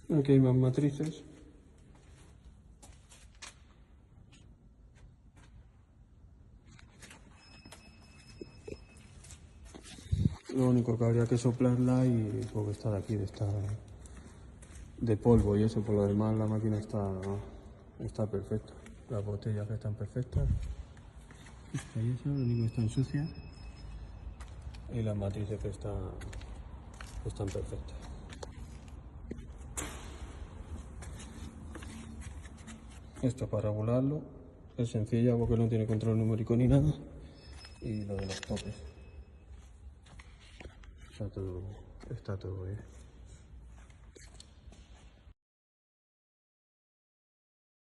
Aquí hay más matrices. Lo único que habría que soplarla y porque está de aquí, de polvo y eso. Por lo demás la máquina está perfecta. Las botellas están perfectas. Y eso, lo único que están sucias. Y las matrices que están perfectas. Esto para regularlo es sencilla porque no tiene control numérico ni nada. Y lo de los topes. Está todo bien.